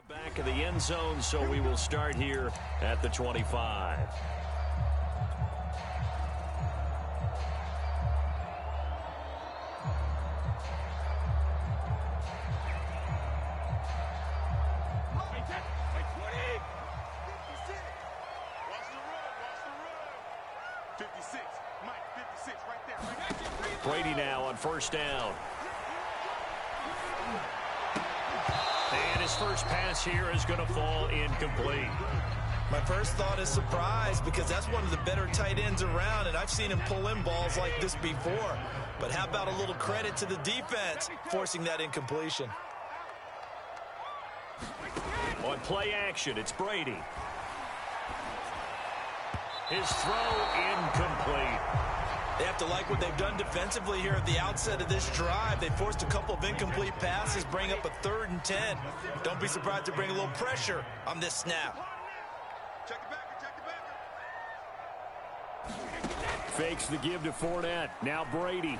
Back of the end zone, so we will start here at the 25. Brady now on first down. And his first pass here is going to fall incomplete. My first thought is surprise, because that's one of the better tight ends around, and I've seen him pull in balls like this before. But how about a little credit to the defense forcing that incompletion? On play action, it's Brady. His throw incomplete. They have to like what they've done defensively here at the outset of this drive. They forced a couple of incomplete passes, bring up a 3rd and 10. Don't be surprised to bring a little pressure on this snap. Fakes the give to Fournette. Now Brady.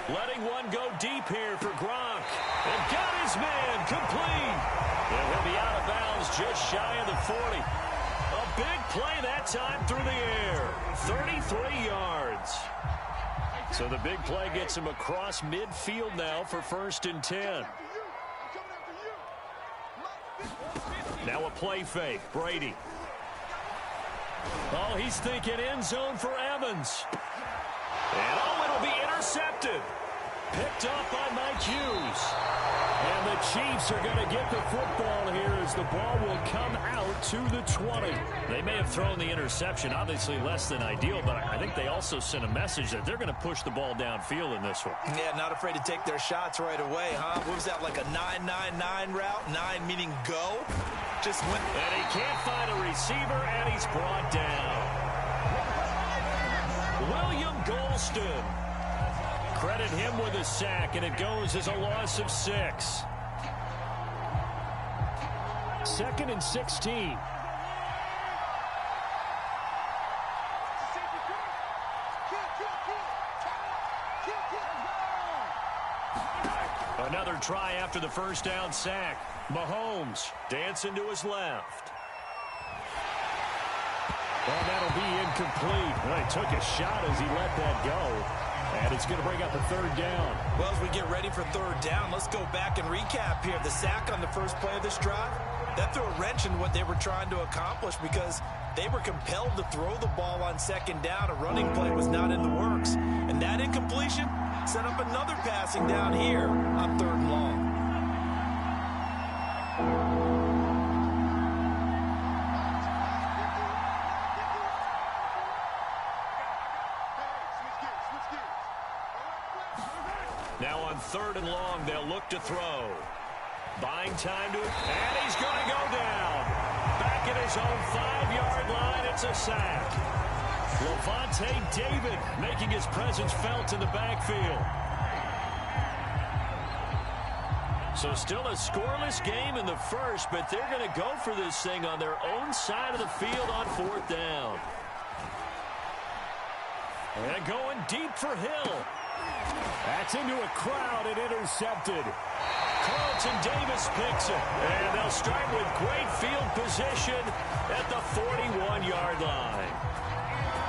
Letting one go deep here for Gronk. And got his man complete. And he'll be out of bounds just shy of the 40. A big play that time through the air. 33 yards. So the big play gets him across midfield now for 1st and 10. Now a play fake. Brady. Oh, he's thinking end zone for Evans. And oh, it'll be intercepted. Picked up by Mike Hughes. And the Chiefs are going to get the football here as the ball will come out to the 20. They may have thrown the interception, obviously less than ideal, but I think they also sent a message that they're going to push the ball downfield in this one. Yeah, not afraid to take their shots right away, huh? What was that, like a 9-9-9 route? 9 meaning go? Just went. And he can't find a receiver, and he's brought down. William Golston. Credit him with a sack, and it goes as a loss of 6. 2nd and 16. Another try after the first down sack. Mahomes dancing to his left. Well, that'll be incomplete. Well, he took a shot as he let that go. And it's going to bring up a 3rd down. Well, as we get ready for 3rd down, let's go back and recap here. The sack on the first play of this drive, that threw a wrench in what they were trying to accomplish because they were compelled to throw the ball on 2nd down. A running play was not in the works. And that incompletion set up another passing down here on 3rd and long. Now on 3rd and long, they'll look to throw. Buying time to it, and he's going to go down. Back at his own 5-yard line, it's a sack. Levante David making his presence felt in the backfield. So still a scoreless game in the first, but they're going to go for this thing on their own side of the field on 4th down. And going deep for Hill. That's into a crowd and intercepted. Carlton Davis picks it. And they'll start with great field position at the 41-yard line.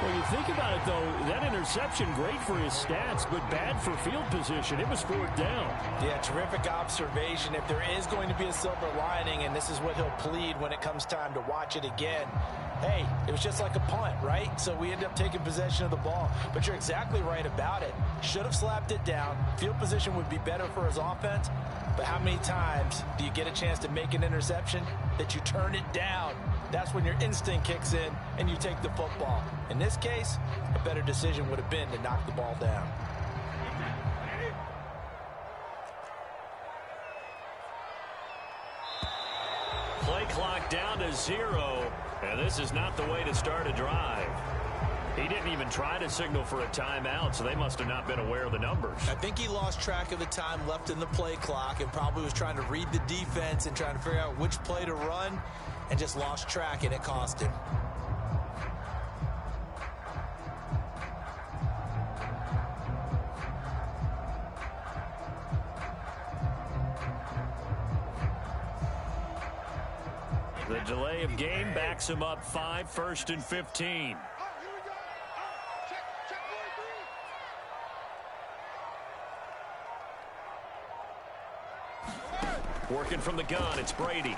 Well, you think about it, though, that interception, great for his stats, but bad for field position. It was 4th down. Yeah, terrific observation. If there is going to be a silver lining, and this is what he'll plead when it comes time to watch it again, hey, it was just like a punt, right? So we end up taking possession of the ball. But you're exactly right about it. Should have slapped it down. Field position would be better for his offense. But how many times do you get a chance to make an interception that you turn it down? That's when your instinct kicks in and you take the football. In this case, a better decision would have been to knock the ball down. Play clock down to 0, and this is not the way to start a drive. He didn't even try to signal for a timeout, so they must have not been aware of the numbers. I think he lost track of the time left in the play clock and probably was trying to read the defense and trying to figure out which play to run and just lost track, and it cost him. The delay of game backs him up 5, 1st and 15. Working from the gun, it's Brady.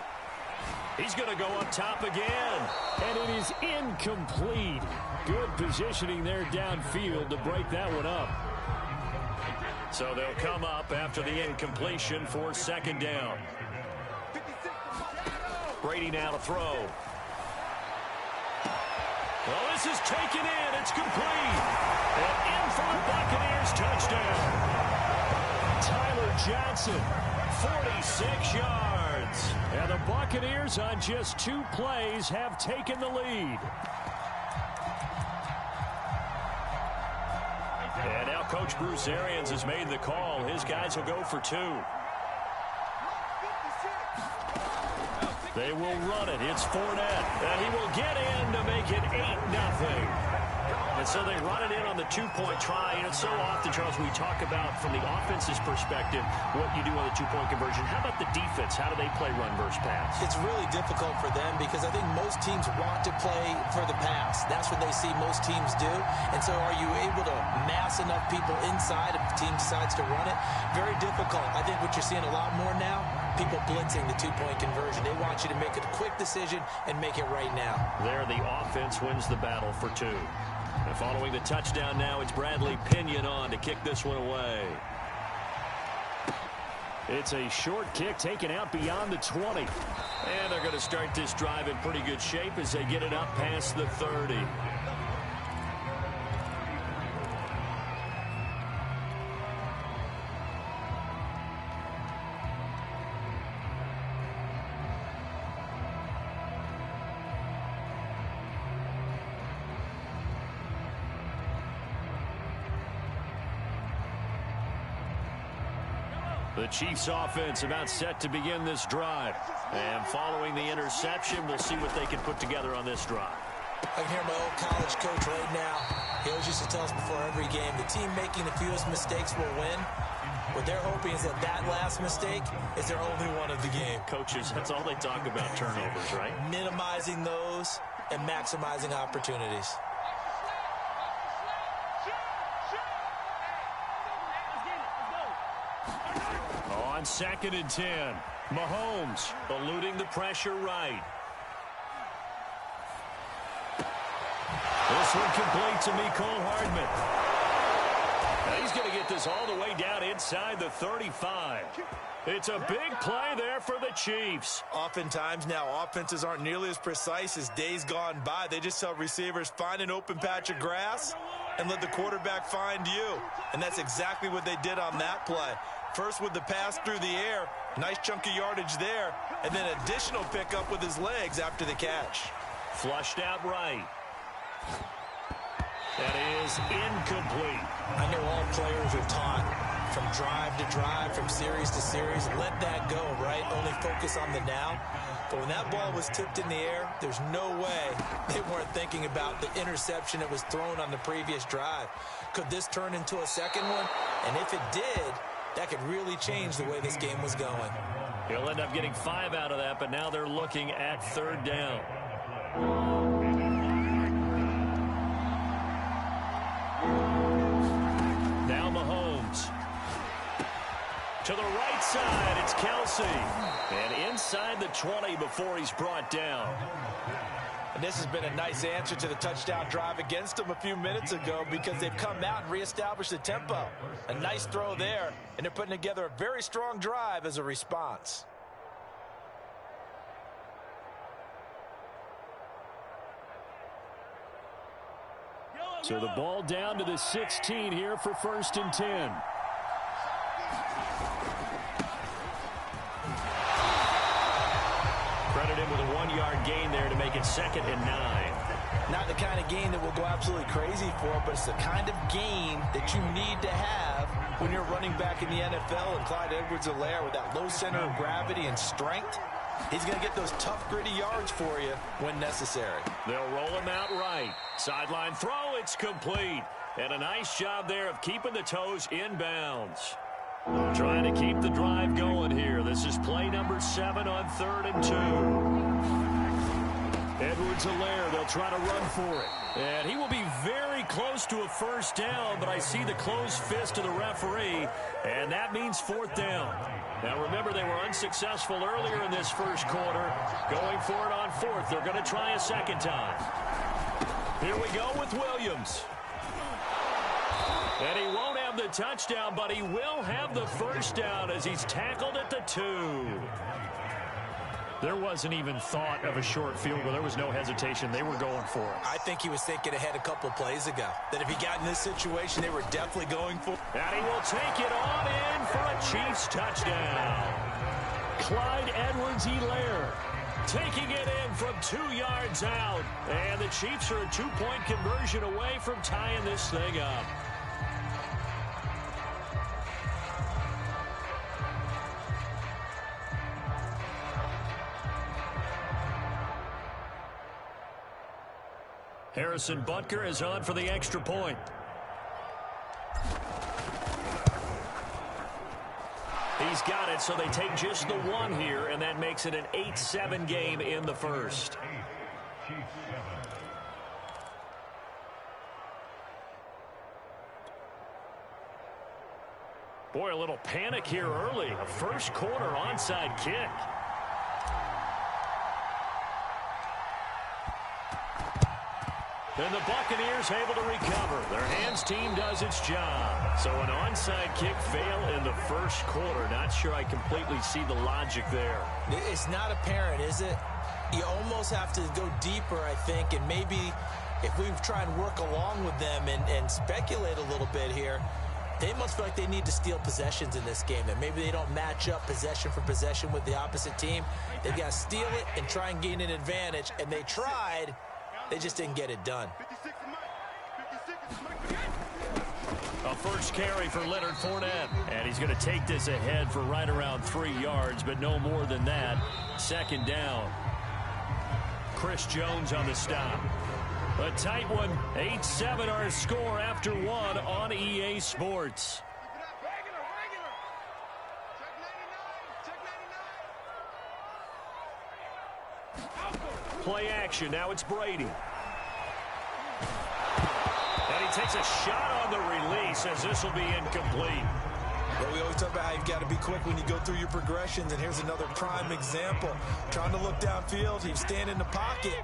He's going to go up top again. And it is incomplete. Good positioning there downfield to break that one up. So they'll come up after the incompletion for 2nd down. Brady now to throw. Well, this is taken in. It's complete. And in for the Buccaneers touchdown. Tyler Johnson, 46 yards. And the Buccaneers on just 2 plays have taken the lead. And now Coach Bruce Arians has made the call. His guys will go for 2. They will run it. It's Fournette. And he will get in to make it 8-0. And so they run it in on the 2-point try. And it's so often, Charles, we talk about from the offense's perspective what you do on the 2-point conversion. How about the defense? How do they play run versus pass? It's really difficult for them because I think most teams want to play for the pass. That's what they see most teams do. And so are you able to mass enough people inside if the team decides to run it? Very difficult. I think what you're seeing a lot more now, people blitzing the 2-point conversion. They want you to make a quick decision and make it right now. There, the offense wins the battle for 2. And following the touchdown now, it's Bradley Pinion on to kick this one away. It's a short kick taken out beyond the 20. And they're going to start this drive in pretty good shape as they get it up past the 30. The Chiefs offense about set to begin this drive. And following the interception, we'll see what they can put together on this drive. I can hear my old college coach right now. He always used to tell us before every game, the team making the fewest mistakes will win. What they're hoping is that that last mistake is their only one of the game. Coaches, that's all they talk about, turnovers, right? Minimizing those and maximizing opportunities. On 2nd and 10, Mahomes eluding the pressure right. This one complete to Mecole Hardman. Now he's going to get this all the way down inside the 35. It's a big play there for the Chiefs. Oftentimes now, offenses aren't nearly as precise as days gone by. They just tell receivers, find an open patch of grass and let the quarterback find you. And that's exactly what they did on that play. First with the pass through the air, nice chunk of yardage there, and then additional pickup with his legs after the catch. Flushed out right. That is incomplete. I know all players are taught from drive to drive, from series to series, let that go, right? Only focus on the now. But when that ball was tipped in the air, there's no way they weren't thinking about the interception that was thrown on the previous drive. Could this turn into a second one? And if it did, that could really change the way this game was going. He'll end up getting 5 out of that, but now they're looking at 3rd down. Now Mahomes. To the right side, it's Kelsey. And inside the 20 before he's brought down. And this has been a nice answer to the touchdown drive against them a few minutes ago because they've come out and reestablished the tempo. A nice throw there, and they're putting together a very strong drive as a response. So the ball down to the 16 here for 1st and 10. Credit him with a 1-yard gain there to make it 2nd and 9. Not the kind of gain that we'll go absolutely crazy for, but it's the kind of gain that you need to have when you're running back in the NFL. And Clyde Edwards-Helaire with that low center of gravity and strength, he's going to get those tough, gritty yards for you when necessary. They'll roll him out right. Sideline throw, it's complete. And a nice job there of keeping the toes inbounds. Trying to keep the drive going here. This is play number 7 on 3rd and 2. Edwards-Helaire, they'll try to run for it. And he will be very close to a first down, but I see the closed fist of the referee, and that means fourth down. Now, remember, they were unsuccessful earlier in this first quarter. Going for it on fourth. They're going to try a second time. Here we go with Williams. And he won't have the touchdown, but he will have the first down as he's tackled at the 2. There wasn't even thought of a short field goal. There was no hesitation. They were going for it. I think he was thinking ahead a couple plays ago, that if he got in this situation, they were definitely going for it. And he will take it on in for a Chiefs touchdown. Clyde Edwards-Helaire taking it in from 2 yards out. And the Chiefs are a 2-point conversion away from tying this thing up. Harrison Butker is on for the extra point. He's got it, so they take just the 1 here, and that makes it an 8-7 game in the first. Boy, a little panic here early. A first quarter onside kick. And the Buccaneers able to recover. Their hands team does its job. So an onside kick fail in the first quarter. Not sure I completely see the logic there. It's not apparent, is it? You almost have to go deeper, I think, and maybe if we try and work along with them and speculate a little bit here, they must feel like they need to steal possessions in this game, and maybe they don't match up possession for possession with the opposite team. They've got to steal it and try and gain an advantage, and they tried. They just didn't get it done. A first carry for Leonard Fournette. And he's going to take this ahead for right around 3 yards, but no more than that. Second down. Chris Jones on the stop. A tight one. 8-7 our score after 1 on EA Sports. Play action. Now it's Brady. And he takes a shot on the release as this will be incomplete. Well, we always talk about how you've got to be quick when you go through your progressions, and here's another prime example. Trying to look downfield, he was standing in the pocket,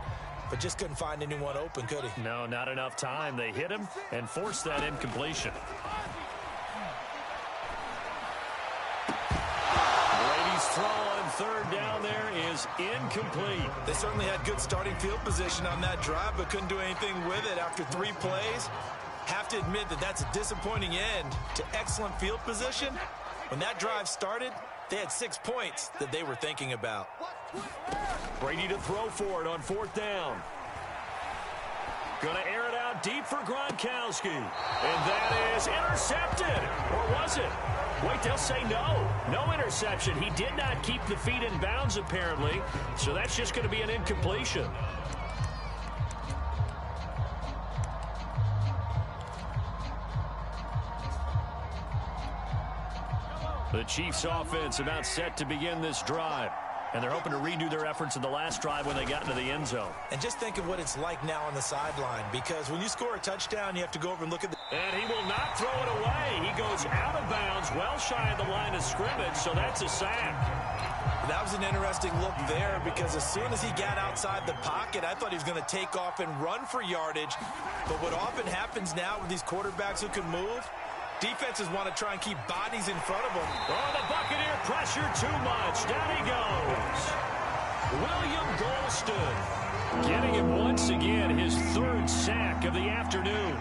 but just couldn't find anyone open, could he? No, not enough time. They hit him and forced that incompletion. Brady's throw on third down there is incomplete. They certainly had good starting field position on that drive, but couldn't do anything with it after 3 plays. Have to admit that that's a disappointing end to excellent field position. When that drive started, they had 6 points that they were thinking about. Brady to throw for it on fourth down. Going to air it out deep for Gronkowski. And that is intercepted. Or was it? Wait, they'll say no. No interception. He did not keep the feet in bounds, apparently. So that's just going to be an incompletion. The Chiefs offense about set to begin this drive. And they're hoping to redo their efforts in the last drive when they got into the end zone. And just think of what it's like now on the sideline, because when you score a touchdown, you have to go over and look at the... And he will not throw it away. He goes out of bounds, well shy of the line of scrimmage, so that's a sack. That was an interesting look there, because as soon as he got outside the pocket, I thought he was going to take off and run for yardage. But what often happens now with these quarterbacks who can move, defenses want to try and keep bodies in front of them. Oh, the Buccaneer pressure too much. Down he goes. William Golston getting him once again his 3rd sack of the afternoon.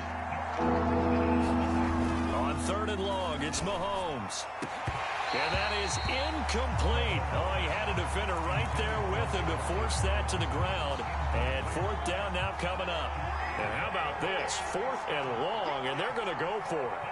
On 3rd and long, it's Mahomes. And that is incomplete. Oh, he had a defender right there with him to force that to the ground. And 4th down now coming up. And how about this? 4th and long, and they're going to go for it.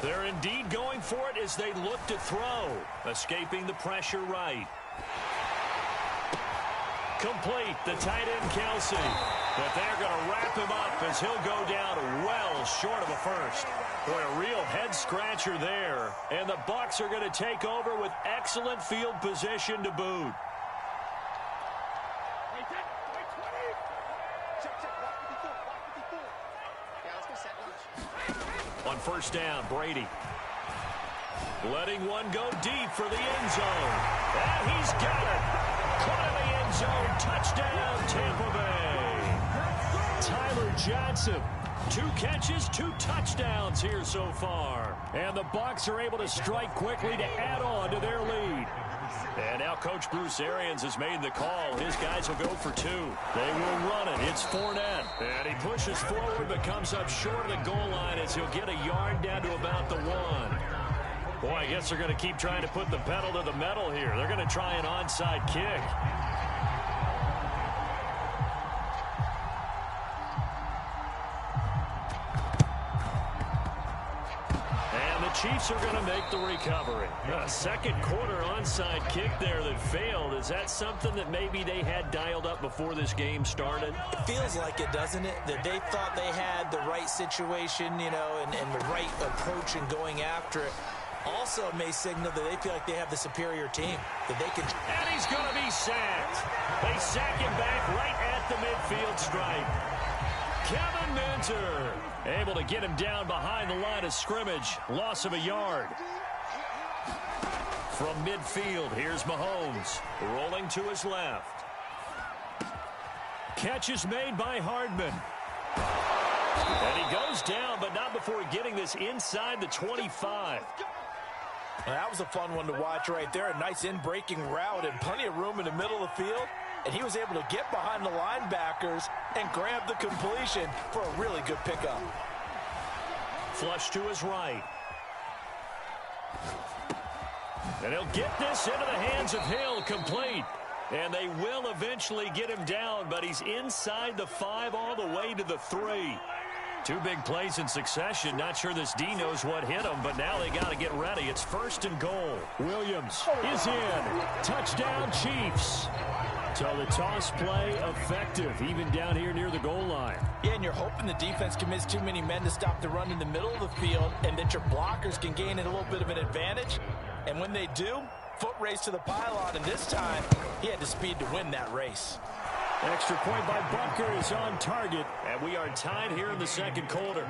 They're indeed going for it as they look to throw. Escaping the pressure right. complete. The tight end, Kelsey. But they're going to wrap him up as he'll go down well short of a first. Boy, a real head-scratcher there. And the Bucs are going to take over with excellent field position to boot. On first down, Brady. Letting one go deep for the end zone. And he's got it. Caught in the end zone. Touchdown, Tampa Bay. Tyler Johnson. 2 catches, 2 touchdowns here so far. And the Bucs are able to strike quickly to add on to their lead. And now Coach Bruce Arians has made the call. His guys will go for 2. They will run it. It's Fournette. And he pushes forward but comes up short of the goal line as he'll get a yard down to about the 1. Boy, I guess they're going to keep trying to put the pedal to the metal here. They're going to try an onside kick. Chiefs are going to make the recovery. A second quarter onside kick there that failed. Is that something that maybe they had dialed up before this game started? It feels like it, doesn't it? That they thought they had the right situation, you know, and the right approach in going after it. Also may signal that they feel like they have the superior team, that they can. And he's going to be sacked. They sack him back right at the midfield stripe. Kevin Minter able to get him down behind the line of scrimmage. Loss of a yard. From midfield, here's Mahomes. Rolling to his left. Catch is made by Hardman. And he goes down, but not before getting this inside the 25. Well, that was a fun one to watch right there. A nice in-breaking route and plenty of room in the middle of the field. And he was able to get behind the linebackers and grab the completion for a really good pickup. Flush to his right. And he'll get this into the hands of Hill, complete. And they will eventually get him down, but he's inside the 5 all the way to the 3. 2 big plays in succession. Not sure this D knows what hit him, but now they got to get ready. It's 1st and goal. Williams is in. Touchdown, Chiefs. So the toss play effective, even down here near the goal line. Yeah, and you're hoping the defense commits too many men to stop the run in the middle of the field and that your blockers can gain a little bit of an advantage. And when they do, foot race to the pylon, and this time he had the speed to win that race. Extra point by Bunker is on target, and we are tied here in the second quarter.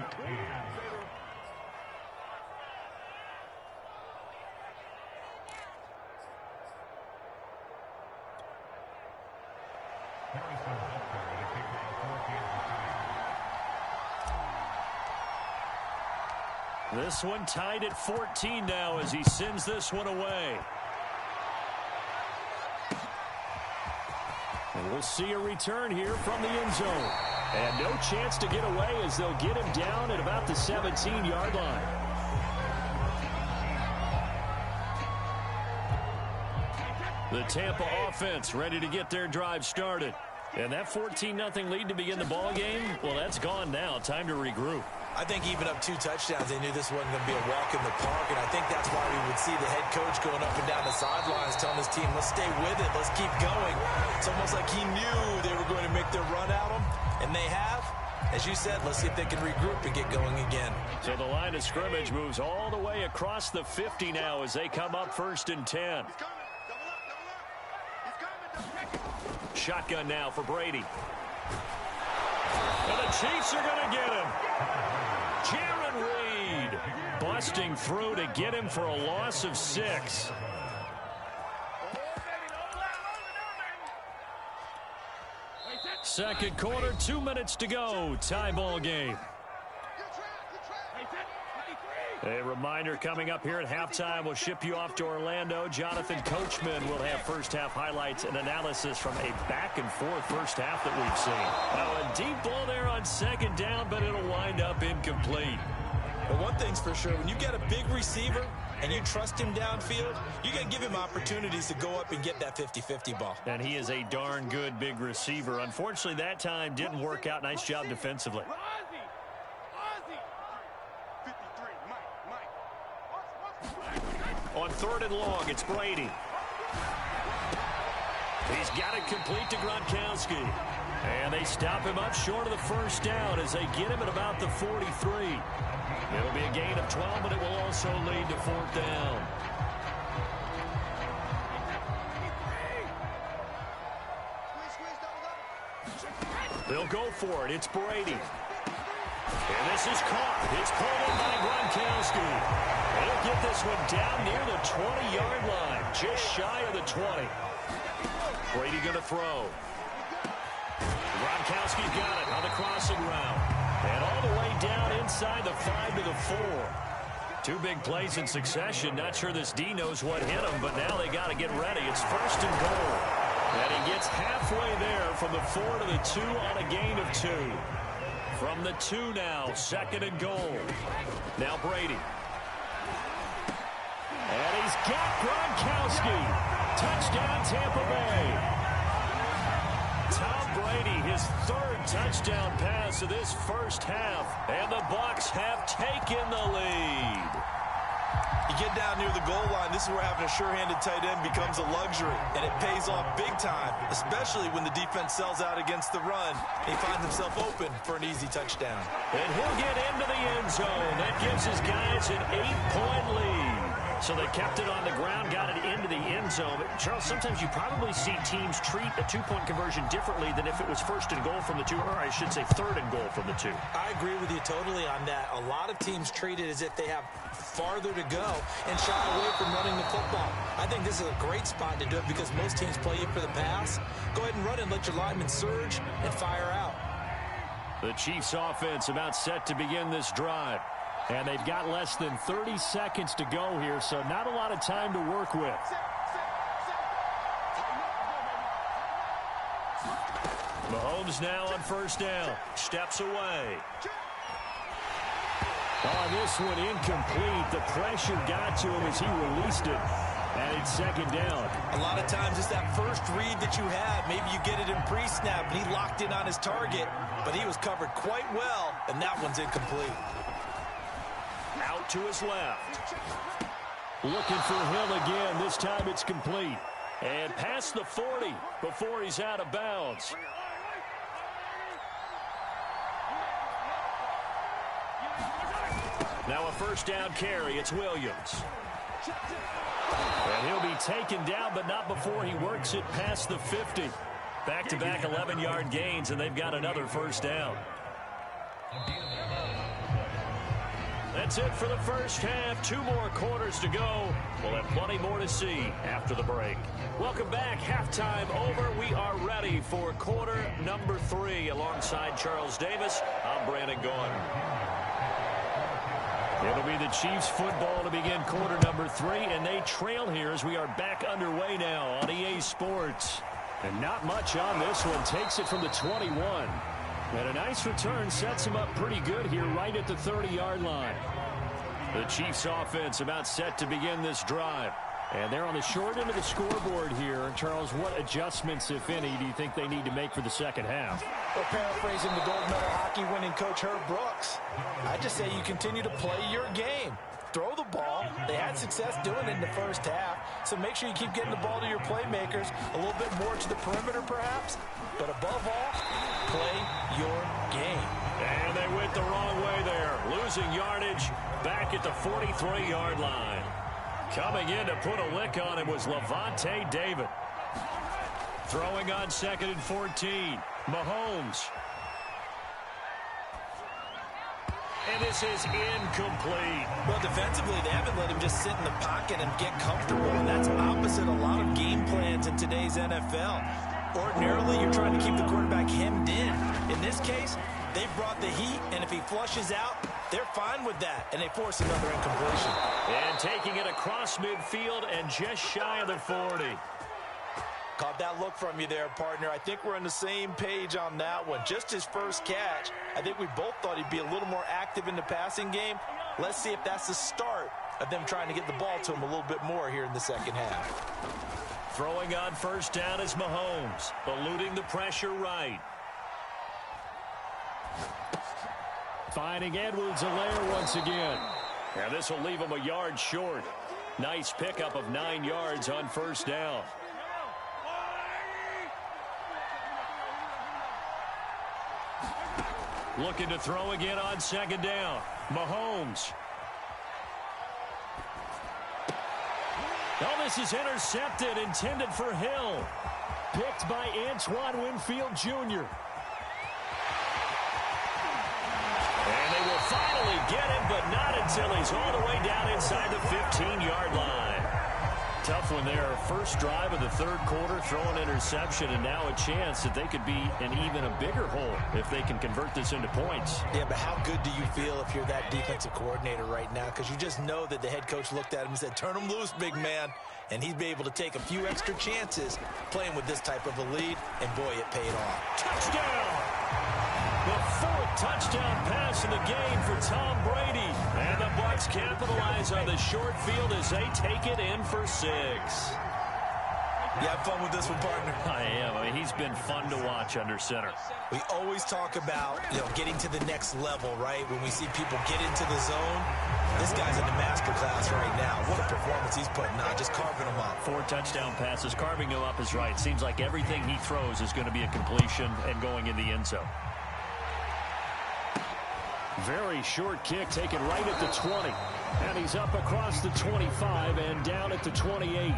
This one tied at 14 now as he sends this one away. And we'll see a return here from the end zone. And no chance to get away as they'll get him down at about the 17-yard line. The Tampa offense ready to get their drive started. And that 14-0 lead to begin the ball game, well, that's gone now. Time to regroup. I think even up 2 touchdowns, they knew this wasn't going to be a walk in the park, and I think that's why we would see the head coach going up and down the sidelines telling his team, let's stay with it, let's keep going. It's almost like he knew they were going to make their run at him, and they have. As you said, let's see if they can regroup and get going again. So the line of scrimmage moves all the way across the 50 now as they come up 1st and 10. Shotgun now for Brady. And the Chiefs are going to get him. Jaron Reed busting through to get him for a loss of 6. Second quarter, 2 minutes to go. Tie ball game. A reminder coming up here at halftime. We'll ship you off to Orlando. Jonathan Coachman will have first-half highlights and analysis from a back-and-forth first half that we've seen. Now, a deep ball there on 2nd down, but it'll wind up incomplete. But one thing's for sure, when you get a big receiver and you trust him downfield, you got to give him opportunities to go up and get that 50-50 ball. And he is a darn good big receiver. Unfortunately, that time didn't work out. Nice job defensively. On 3rd and long, it's Brady. He's got it complete to Gronkowski. And they stop him up short of the first down as they get him at about the 43. It'll be a gain of 12, but it will also lead to fourth down. They'll go for it. It's Brady. And this is caught. It's pulled in by Gronkowski. He'll get this one down near the 20-yard line, just shy of the 20. Brady going to throw. Gronkowski's got it on the crossing route. And all the way down inside the 5 to the 4. Two big plays in succession. Not sure this D knows what hit him, but now they got to get ready. It's first and goal. And he gets halfway there from the 4 to the 2 on a gain of 2. From the 2 now, second and goal. Now Brady. And he's got Gronkowski. Touchdown, Tampa Bay. Tom Brady, his third touchdown pass of this first half. And the Bucs have taken the lead. You get down near the goal line, this is where having a sure-handed tight end becomes a luxury, and it pays off big time, especially when the defense sells out against the run. He finds himself open for an easy touchdown. And he'll get into the end zone. That gives his guys an 8-point lead. So they kept it on the ground, got it into the end zone. But Charles, sometimes you probably see teams treat a two-point conversion differently than if it was first and goal from the 2, or I should say third and goal from the 2. I agree with you totally on that. A lot of teams treat it as if they have farther to go and shy away from running the football. I think this is a great spot to do it because most teams play you for the pass. Go ahead and run and let your linemen surge and fire out. The Chiefs offense about set to begin this drive. And they've got less than 30 seconds to go here, so not a lot of time to work with. Mahomes now on first down. Steps away. On this one, incomplete. The pressure got to him as he released it. And it's second down. A lot of times it's that first read that you have. Maybe you get it in pre-snap, and he locked in on his target. But he was covered quite well, and that one's incomplete. Out to his left. Looking for Hill again. This time it's complete. And past the 40 before he's out of bounds. Now a first down carry. It's Williams. And he'll be taken down, but not before he works it past the 50. Back-to-back 11-yard gains, and they've got another first down. That's it for the first half. 2 more quarters to go. We'll have plenty more to see after the break. Welcome back. Halftime over. We are ready for quarter number 3. Alongside Charles Davis, I'm Brandon Gaudin. It'll be the Chiefs football to begin quarter number 3, and they trail here as we are back underway now on EA Sports. And not much on this one. Takes it from the 21. And a nice return sets him up pretty good here right at the 30-yard line. The Chiefs offense about set to begin this drive. And they're on the short end of the scoreboard here. Charles, what adjustments, if any, do you think they need to make for the second half? Well, paraphrasing the gold medal hockey winning coach Herb Brooks, I just say you continue to play your game. Throw the ball. They had success doing it in the first half, so make sure you keep getting the ball to your playmakers, a little bit more to the perimeter perhaps, but above all, play your game. And they went the wrong way there, losing yardage back at the 43-yard line. Coming in to put a lick on him was Levante David. Throwing on 2nd and 14, Mahomes. And this is incomplete. Well, defensively, they haven't let him just sit in the pocket and get comfortable, and that's opposite a lot of game plans in today's NFL. Ordinarily, you're trying to keep the quarterback hemmed in. In this case, they brought the heat, and if he flushes out, they're fine with that, and they force another incompletion. And taking it across midfield and just shy of the 40. Caught that look from you there, partner. I think we're on the same page on that one. Just his first catch. I think we both thought he'd be a little more active in the passing game. Let's see if that's the start of them trying to get the ball to him a little bit more here in the second half. Throwing on first down is Mahomes, eluding the pressure right. Finding Edwards-Helaire once again. And this will leave him a yard short. Nice pickup of 9 yards on first down. Looking to throw again on second down. Mahomes. Oh, this is intercepted, intended for Hill. Picked by Antoine Winfield Jr. And they will finally get him, but not until he's all the way down inside the 15-yard line. Tough one there. First drive of the third quarter, throw an interception, and now a chance that they could be in even a bigger hole if they can convert this into points. Yeah, but how good do you feel if you're that defensive coordinator right now? Because you just know that the head coach looked at him and said, turn him loose, big man. And he'd be able to take a few extra chances playing with this type of a lead, and boy, it paid off. Touchdown! The fourth touchdown pass of the game for Tom Brady. And the Bucs capitalize on the short field as they take it in for 6. You have fun with this one, partner? I am. I mean, he's been fun to watch under center. We always talk about, getting to the next level, right? When we see people get into the zone, this guy's in the master class right now. What a performance he's putting on, just carving them up. 4 touchdown passes. Carving them up is right. Seems like everything he throws is going to be a completion and going in the end zone. Very short kick taken right at the 20. And he's up across the 25 and down at the 28.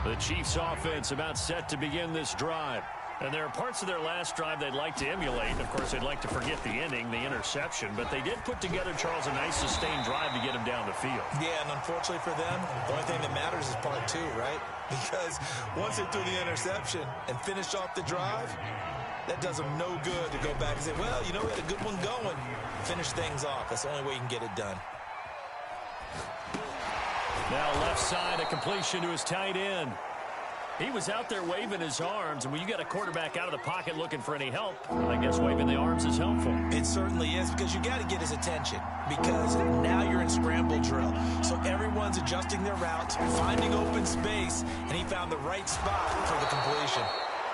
The Chiefs offense about set to begin this drive. And there are parts of their last drive they'd like to emulate. Of course, they'd like to forget the ending, the interception. But they did put together, Charles, a nice sustained drive to get him down the field. Yeah, and unfortunately for them, the only thing that matters is part 2, right? Because once they threw the interception and finished off the drive, that does them no good to go back and say, well, we had a good one going. Finish things off. That's the only way you can get it done. Now left side, a completion to his tight end. He was out there waving his arms, and when you got a quarterback out of the pocket looking for any help, I guess waving the arms is helpful. It certainly is, because you got to get his attention, because now you're in scramble drill. So everyone's adjusting their routes, finding open space, and he found the right spot for the completion.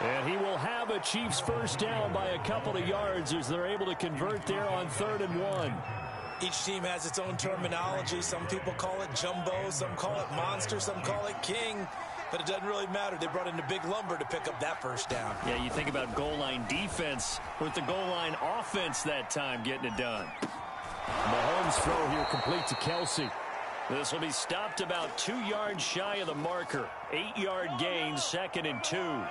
And he will have a Chiefs first down by a couple of yards as they're able to convert there on 3rd and 1. Each team has its own terminology. Some people call it jumbo, some call it monster, some call it king. But it doesn't really matter. They brought in a big lumber to pick up that first down. Yeah, you think about goal line defense with the goal line offense that time getting it done. Mahomes throw here complete to Kelsey. This will be stopped about 2 yards shy of the marker. 8-yard gain, 2nd and 2.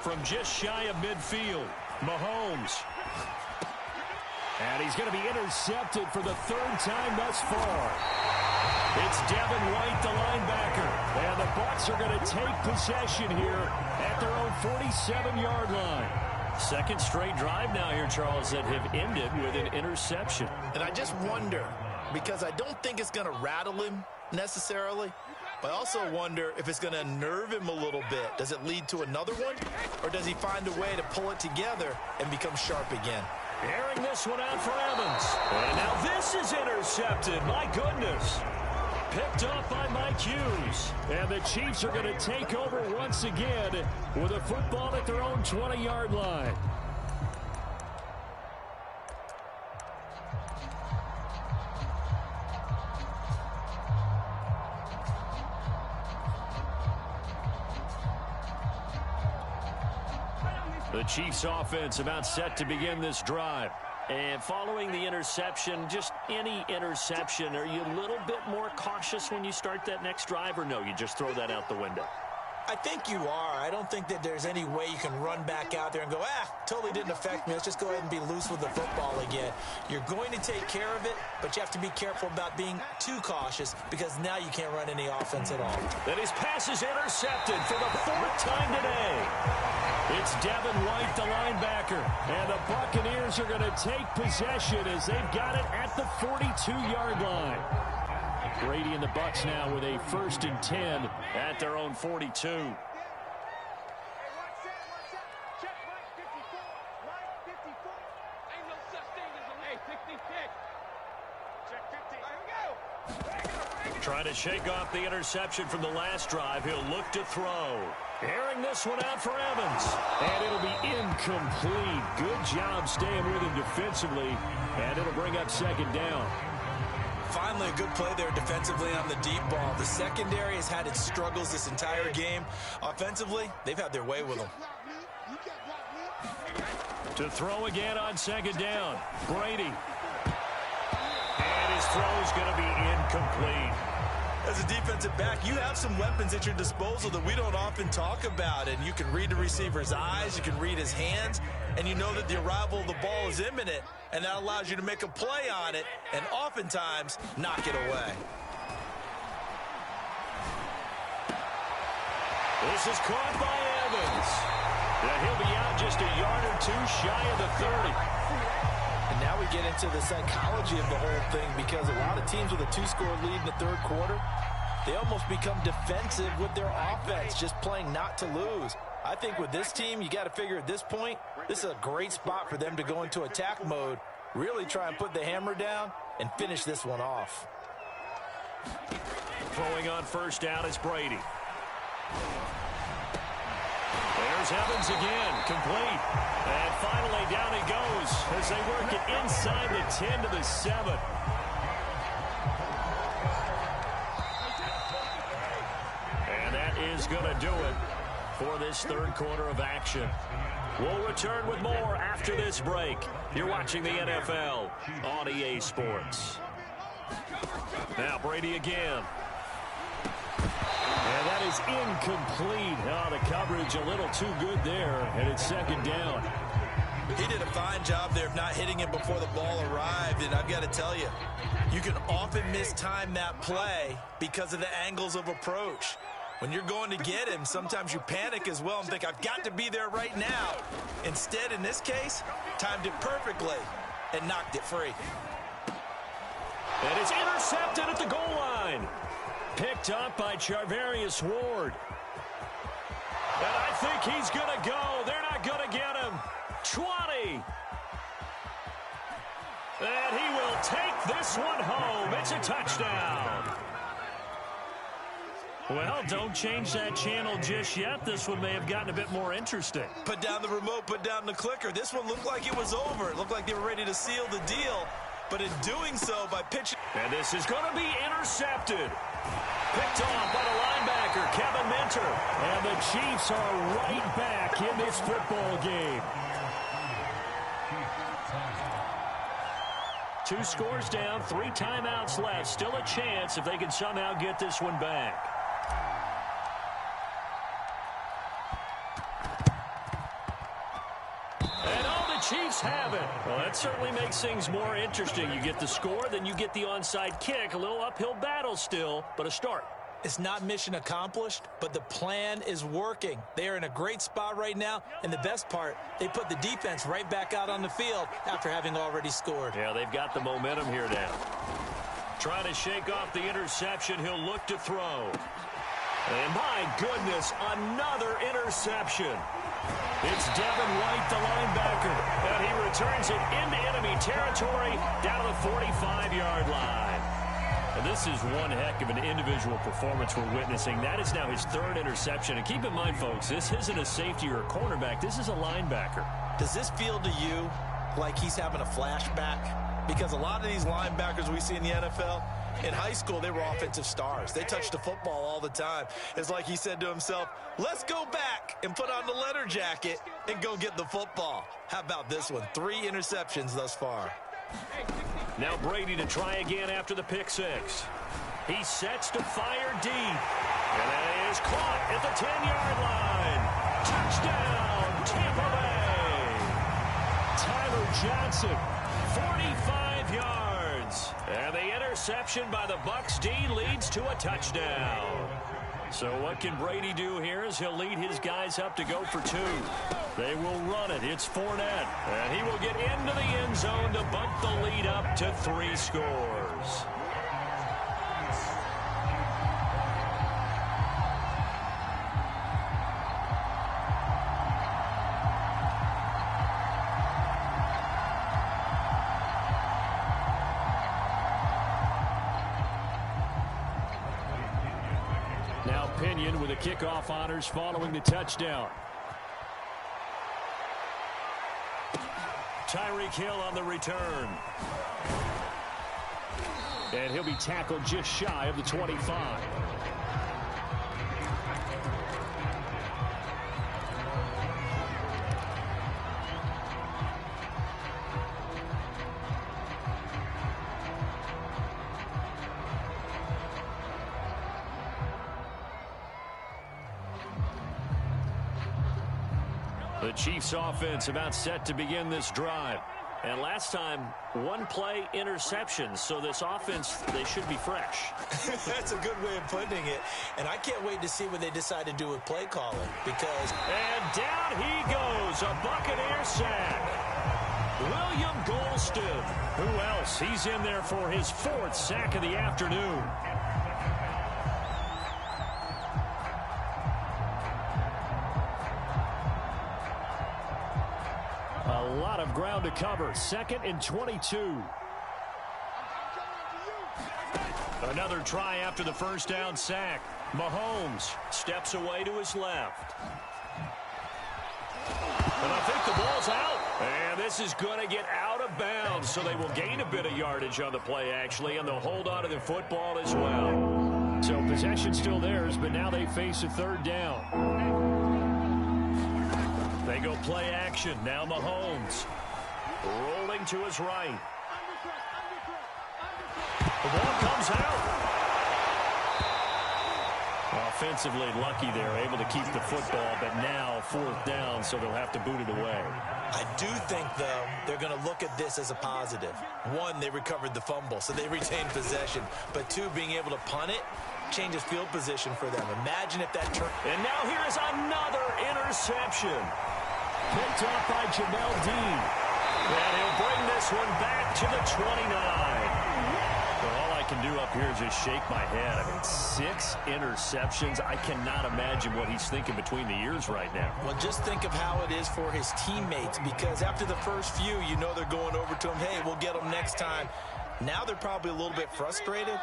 From just shy of midfield, Mahomes. And he's going to be intercepted for the 3rd time thus far. It's Devin White, the linebacker. And the Bucs are going to take possession here at their own 47-yard line. 2nd straight drive now here, Charles, that have ended with an interception. And I just wonder, because I don't think it's going to rattle him necessarily, but I also wonder if it's going to unnerve him a little bit. Does it lead to another one? Or does he find a way to pull it together and become sharp again? Airing this one out for Evans. And now this is intercepted. My goodness. Picked off by Mike Hughes. And the Chiefs are going to take over once again with a football at their own 20-yard line. The Chiefs offense about set to begin this drive. And following the interception, just any interception, are you a little bit more cautious when you start that next drive, or no, you just throw that out the window? I think you are. I don't think that there's any way you can run back out there and go, totally didn't affect me. Let's just go ahead and be loose with the football again. You're going to take care of it, but you have to be careful about being too cautious, because now you can't run any offense at all. Then his pass is intercepted for the 4th time today. It's Devin White, the linebacker, and the Buccaneers are going to take possession as they've got it at the 42-yard line. Brady and the Bucs now with a 1st and 10 at their own 42. Trying to shake off the interception from the last drive. He'll look to throw. Airing this one out for Evans. And it'll be incomplete. Good job staying with him defensively. And it'll bring up 2nd down. Finally, a good play there defensively on the deep ball. The secondary has had its struggles this entire game. Offensively, they've had their way with them. To throw again on second down, Brady. And his throw's going to be incomplete. As a defensive back, you have some weapons at your disposal that we don't often talk about. And you can read the receiver's eyes, you can read his hands, and you know that the arrival of the ball is imminent, and that allows you to make a play on it and oftentimes knock it away. This is caught by Evans. He'll be out just a yard or two shy of the 30. And now we get into the psychology of the whole thing, because a lot of teams with a 2-score lead in the third quarter, they almost become defensive with their offense, just playing not to lose. I think with this team, you got to figure at this point, this is a great spot for them to go into attack mode, really try and put the hammer down and finish this one off. Throwing on first down is Brady. There's Evans again, complete. And finally down he goes as they work it inside the 10 to the 7. And that is going to do it for this third quarter of action. We'll return with more after this break. You're watching the NFL on EA Sports. Now Brady again. And that is incomplete. Oh, the coverage a little too good there, and it's second down. He did a fine job there of not hitting it before the ball arrived, and I've got to tell you, you can often mistime that play because of the angles of approach. When you're going to get him, sometimes you panic as well and think, I've got to be there right now. Instead, in this case, timed it perfectly and knocked it free. And it's intercepted at the goal line. Picked up by Charvarius Ward. And I think he's going to go. They're not going to get him. 20. And he will take this one home. It's a touchdown. Well, don't change that channel just yet. This one may have gotten a bit more interesting. Put down the remote, put down the clicker. This one looked like it was over. It looked like they were ready to seal the deal. But in doing so, by pitching... And this is going to be intercepted. Picked off by the linebacker, Kevin Minter. And the Chiefs are right back in this football game. 2 scores down, 3 timeouts left. Still a chance if they can somehow get this one back. Chiefs have it. Well, that certainly makes things more interesting. You get the score, then you get the onside kick. A little uphill battle still, but a start. It's not mission accomplished, but the plan is working. They are in a great spot right now, and the best part, they put the defense right back out on the field after having already scored. Yeah, they've got the momentum here now. Trying to shake off the interception. He'll look to throw. And my goodness, another interception. It's Devin White, the linebacker, and he returns it into enemy territory down to the 45-yard line. And this is one heck of an individual performance we're witnessing. That is now his 3rd interception. And keep in mind, folks, this isn't a safety or a cornerback. This is a linebacker. Does this feel to you like he's having a flashback? Because a lot of these linebackers we see in the NFL, in high school, they were offensive stars. They touched the football all the time. It's like he said to himself, let's go back and put on the leather jacket and go get the football. How about this one? 3 interceptions thus far. Now Brady to try again after the pick 6. He sets to fire deep. And that is caught at the 10-yard line. Touchdown, Tampa Bay. Tyler Johnson, 45 yards. And the interception by the Bucs D leads to a touchdown. So what can Brady do here as he'll lead his guys up to go for 2. They will run it. It's Fournette. And he will get into the end zone to bump the lead up to 3 scores. Now Pinion with the kickoff honors following the touchdown. Tyreek Hill on the return. And he'll be tackled just shy of the 25. The Chiefs offense about set to begin this drive. And last time, one play interception. So this offense, they should be fresh. That's a good way of putting it. And I can't wait to see what they decide to do with play calling. Because... And down he goes. A Buccaneer sack. William Golston. Who else? He's in there for his 4th sack of the afternoon. A lot of ground to cover. 2nd and 22. Another try after the first down sack. Mahomes steps away to his left. And I think the ball's out. And this is going to get out of bounds, so they will gain a bit of yardage on the play, actually, and they'll hold on to the football as well. So possession still theirs, but now they face a 3rd down. They go play action. Now Mahomes rolling to his right. The ball comes out. Offensively lucky they're able to keep the football, but now 4th down, so they'll have to boot it away. I do think, though, they're going to look at this as a positive. 1, they recovered the fumble, so they retained possession. But 2, being able to punt it changes field position for them. Imagine if that turned. And now here is another interception. Picked off by Jamel Dean. And he'll bring this one back to the 29. Well, all I can do up here is just shake my head. I mean, 6 interceptions. I cannot imagine what he's thinking between the ears right now. Well, just think of how it is for his teammates, because after the first few, you know they're going over to him, hey, we'll get them next time. Now they're probably a little bit frustrated.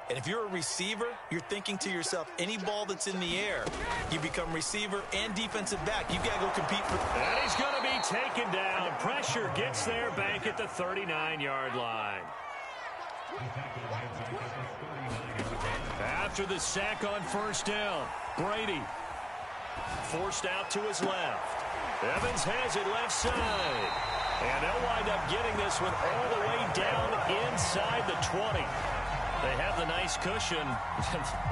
And if you're a receiver, you're thinking to yourself, any ball that's in the air, you become receiver and defensive back. You've got to go compete for. And he's going to be taken down. Pressure gets there back at the 39-yard line. After the sack on 1st down, Brady forced out to his left. Evans has it left side. And they'll wind up getting this one all the way down inside the 20. They have the nice cushion.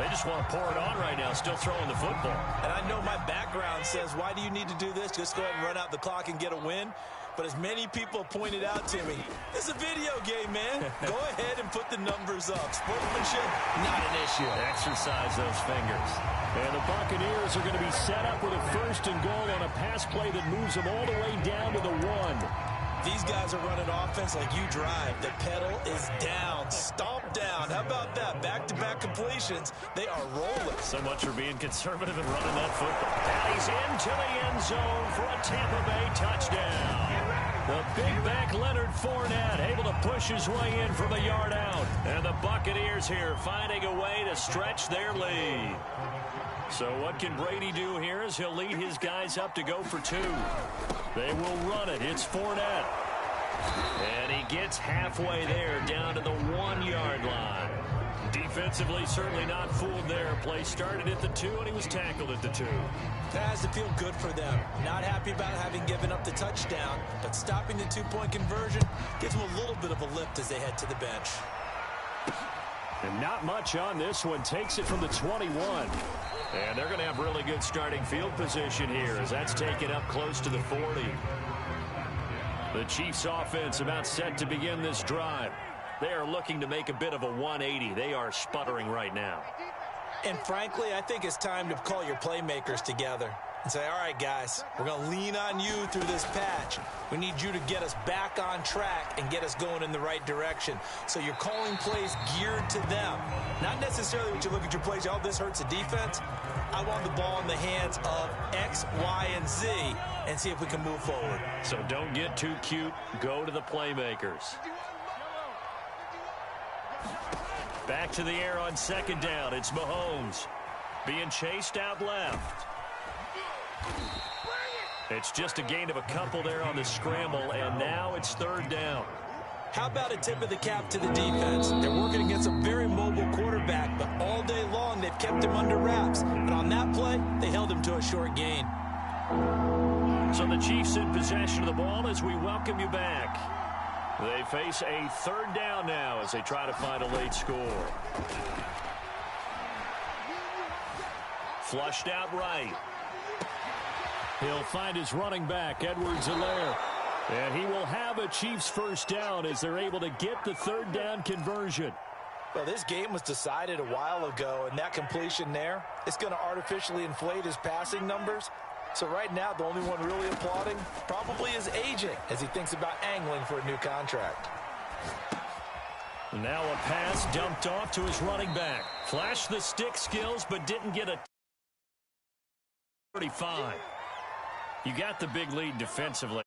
They just want to pour it on right now, still throwing the football. And I know my background says, why do you need to do this? Just go ahead and run out the clock and get a win. But as many people pointed out to me, it's a video game, man. Go ahead and put the numbers up. Sportsmanship, not an issue. Exercise those fingers. And the Buccaneers are going to be set up with a 1st and goal on a pass play that moves them all the way down to the 1. These guys are running offense like you drive. The pedal is down, stomp down. How about that? Back-to-back completions. They are rolling. So much for being conservative and running that football. And he's into the end zone for a Tampa Bay touchdown. The big back Leonard Fournette able to push his way in from a yard out. And the Buccaneers here finding a way to stretch their lead. So what can Brady do here as he'll lead his guys up to go for 2. They will run it. It's Fournette. And he gets halfway there down to the 1-yard line. Defensively, certainly not fooled there. Play started at the 2, and he was tackled at the 2. That has to feel good for them. Not happy about having given up the touchdown, but stopping the 2-point conversion gives them a little bit of a lift as they head to the bench. And not much on this one. Takes it from the 21. And they're going to have really good starting field position here as that's taken up close to the 40. The Chiefs offense about set to begin this drive. They are looking to make a bit of a 180. They are sputtering right now. And frankly, I think it's time to call your playmakers together and say, all right, guys, we're going to lean on you through this patch. We need you to get us back on track and get us going in the right direction. So you're calling plays geared to them. Not necessarily when you look at your plays, oh, this hurts the defense. I want the ball in the hands of X, Y, and Z and see if we can move forward. So don't get too cute. Go to the playmakers. Back to the air on 2nd down. It's Mahomes being chased out left. It's just a gain of a couple there on the scramble, and now it's 3rd down. How about a tip of the cap to the defense? They're working against a very mobile quarterback, but all day long they've kept him under wraps. And on that play, they held him to a short gain. So the Chiefs in possession of the ball as we welcome you back. They face a third down now as they try to find a late score. Flushed out right. He'll find his running back, Edwards-Helaire. And he will have a Chiefs first down as they're able to get the third down conversion. Well, this game was decided a while ago, and that completion there is going to artificially inflate his passing numbers. So right now, the only one really applauding probably his agent as he thinks about angling for a new contract. Now a pass dumped off to his running back. Flashed the stick skills, but didn't get a 35. You got the big lead defensively.